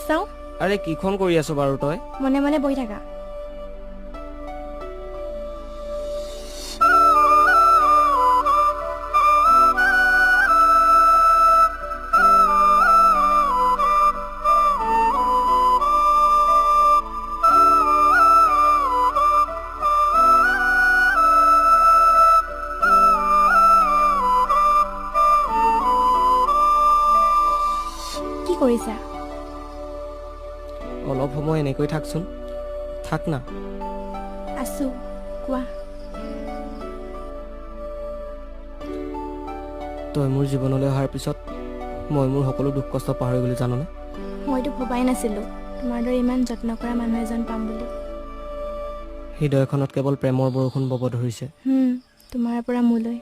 চাওঁ আৰে কিখন কৰি আছ বাৰু তই মনে মনে বহি থাকা কি কৰিছা অলপ সময় এনেকৈ থাকচোন থাক না আছো কোৱা তই মোৰ জীৱনলৈ অহাৰ পিছত মই মোৰ সকলো দুখ কষ্ট পাহৰি গ'লো জাননে মইতো ভবাই নাছিলো তোমাৰ দৰে ইমান যত্ন কৰা মানুহ এজন পাম বুলি হৃদয়খনত কেৱল প্ৰেমৰ বৰষুণ বব ধৰিছে তোমাৰ পৰা মোলৈ